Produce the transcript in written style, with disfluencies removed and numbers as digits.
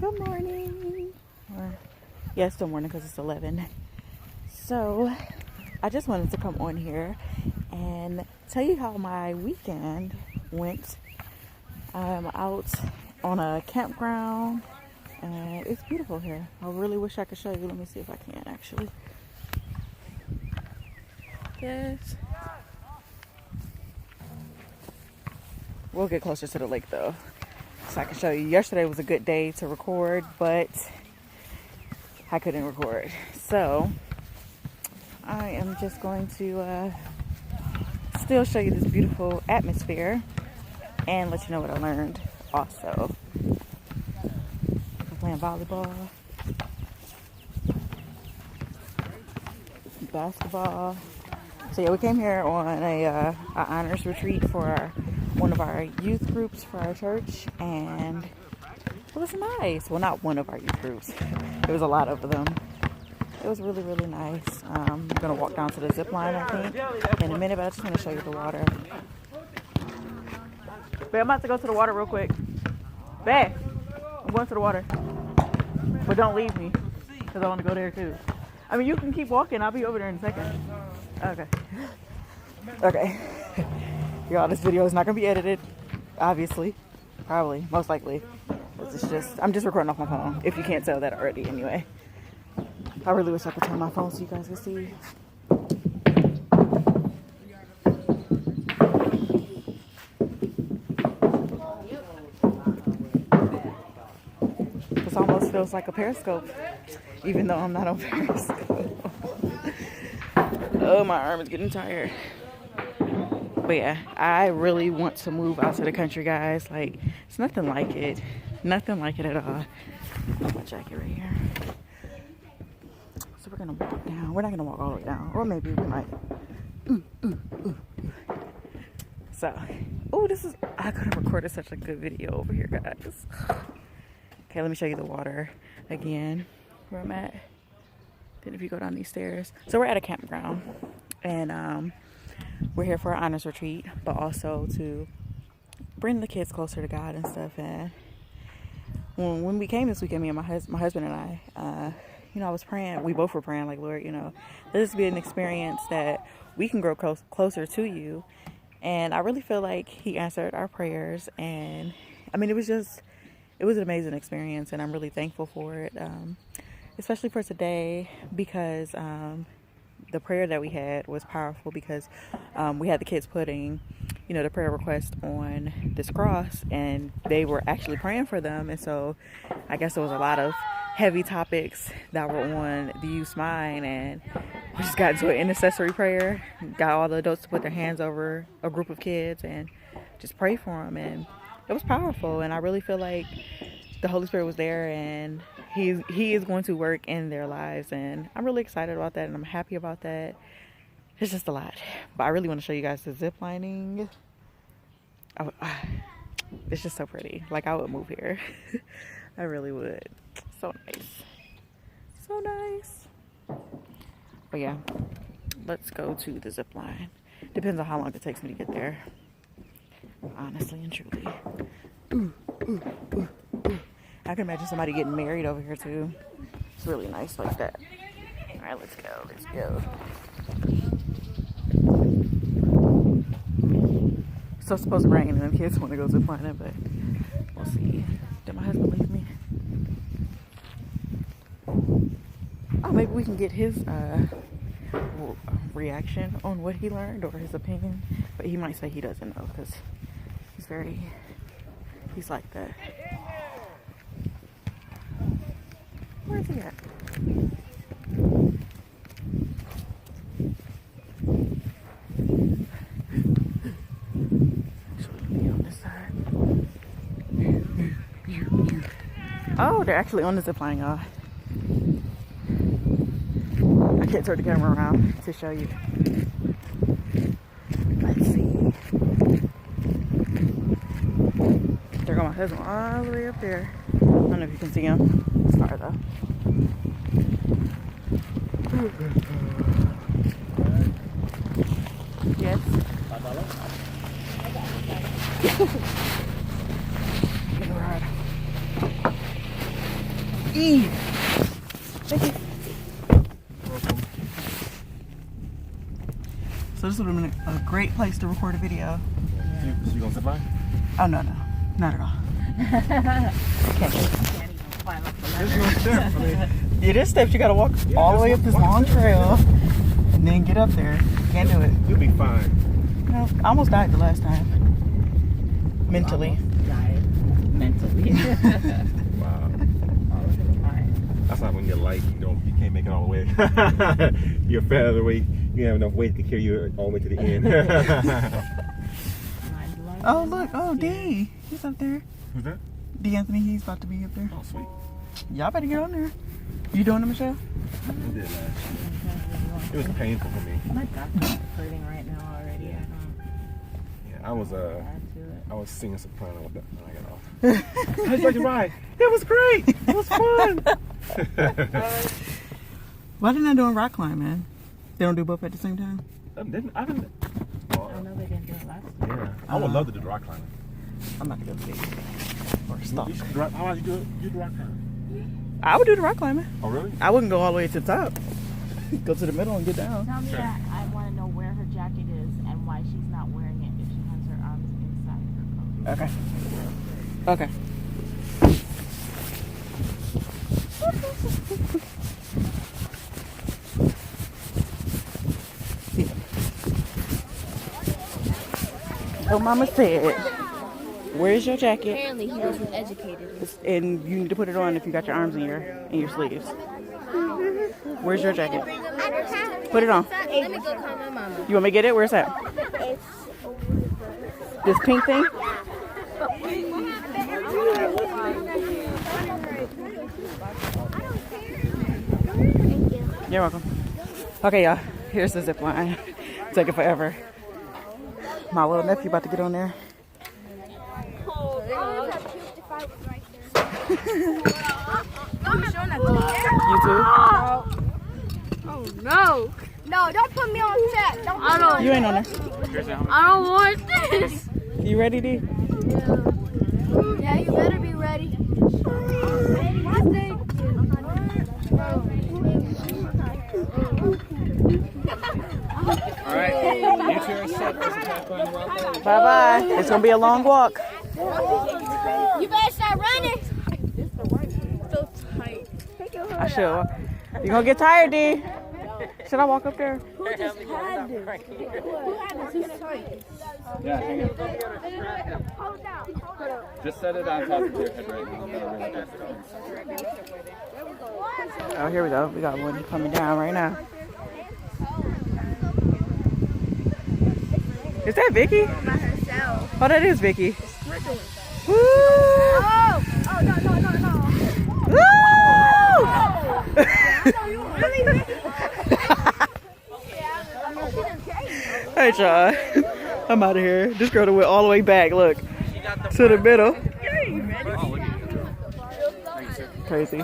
Good morning. Yeah, it's still morning because it's 11. So I just wanted to come on here and tell you how my weekend went. I'm out on a campground and it's beautiful here. I really wish I could show you. Let me see if I can actually. Yes. We'll get closer to the lake though, so I can show you. Yesterday was a good day to record, but I couldn't record. So I am just going to still show you this beautiful atmosphere and let you know what I learned also. We're playing volleyball, basketball. So yeah, we came here on a honors retreat for one of our youth groups for our church, and it was nice. Well, not one of our youth groups. There was a lot of them. It was really, really nice. I'm going to walk down to the zip line, I think, in a minute, but I just want to show you the water. Babe, I'm about to go to the water real quick. Babe, I'm going to the water. But don't leave me, because I want to go there too. I mean, you can keep walking. I'll be over there in a second. Okay. Okay. Y'all, this video is not going to be edited, obviously. Probably, most likely. I'm just recording off my phone, if you can't tell that already anyway. I really wish I could turn my phone so you guys could see. This almost feels like a Periscope, even though I'm not on Periscope. Oh, my arm is getting tired. But yeah, I really want to move out to the country, guys. Like, it's nothing like it. Nothing like it at all. Got my jacket right here. So we're gonna walk down. We're not gonna walk all the way down, or maybe we might. So, I could have recorded such a good video over here, guys. Okay, let me show you the water again, where I'm at. Then if you go down these stairs. So we're at a campground, and we're here for an honors retreat, but also to bring the kids closer to God and stuff. And when we came this weekend, me and my husband and I, I was praying. We both were praying, like, Lord, let this be an experience that we can grow closer to you. And I really feel like He answered our prayers. And I mean, it was an amazing experience, and I'm really thankful for it, especially for today, because the prayer that we had was powerful, because we had the kids putting, the prayer request on this cross, and they were actually praying for them. And so I guess there was a lot of heavy topics that were on the youth's mind, and we just got into an intercessory prayer, got all the adults to put their hands over a group of kids and just pray for them. And it was powerful, and I really feel like the Holy Spirit was there, and He is going to work in their lives, and I'm really excited about that, and I'm happy about that. It's just a lot, but I really want to show you guys the zip lining. It's just so pretty. Like, I would move here. I really would. So nice. But yeah, let's go to the zip line. Depends on how long it takes me to get there, honestly and truly. I can imagine somebody getting married over here too. It's really nice like that. All right, let's go. So it's supposed to rain, and the kids want to go ziplining, but we'll see. Did my husband leave me? Oh, maybe we can get his reaction on what he learned, or his opinion. But he might say he doesn't know, because he's like that. Where's he at? On this side. Oh, they're actually on the zip line, y'all. I can't turn the camera around to show you. Let's see. There go my husband all the way up there. I don't know if you can see him. It's far though. Yes. Get a ride. E. Thank you. Welcome. So this would have been a great place to record a video. So you gonna zip line? Oh no, not at all. Okay. There's no step. I mean, It is steps. You gotta walk all the way up this long trail and then get up there. Can't do it. you'll be fine. No, I almost died the last time. Mentally. Died mentally. Wow. Fine. That's not when you're light. You can't make it all the way. You're featherweight. You have enough weight to carry you all the way to the end. Oh look, oh D. He's up there. Who's that? D Anthony, he's about to be up there. Oh, sweet. Y'all better get on there. You doing it, Michelle? I did last year. It was painful for me. My back is hurting right now already. Yeah. Yeah, I was singing soprano when I got off. How'd you like the ride? It was great. It was fun. Why didn't I do a rock climb, man? They don't do both at the same time? I didn't. I know they didn't do it last time. Yeah, I would love to do the rock climbing. I'm not gonna go big or stop. You should do how about you do it? You do rock climbing? I would do the rock climbing. Oh, really? I wouldn't go all the way to the top. Go to the middle and get down. Tell me Sure. that I want to know where her jacket is and why she's not wearing it if she has her arms inside her coat. Okay. Okay. So Mama said, where's your jacket? Apparently he wasn't educated. And you need to put it on if you got your arms in your sleeves. Where's your jacket? Put it on. Let me go call my mama. You want me to get it? Where's that? It's This pink thing? You're welcome. Okay, y'all. Here's the zip line. Taking forever. My little nephew about to get on there. You too? oh no. No, don't put me on set. Don't You ain't on there. I don't want this. You ready, D? Yeah, you better be ready. Alright, you two are set. Bye-bye. It's going to be a long walk. You better start running. So tight. I should. You going to get tired, D? Should I walk up there? Who just had this? Who had this? Who's tight? Yeah, hang on. Hold down. Hold on. Just set it on top of your head right now. Oh, here we go. We got one coming down right now. Is that Vicky? By herself. Oh, that is Vicky. Woo! Oh! Oh, no, no, no, no. Woo! Really? Hey, John. I'm out of here. This girl went all the way back. Look. To the middle. Crazy.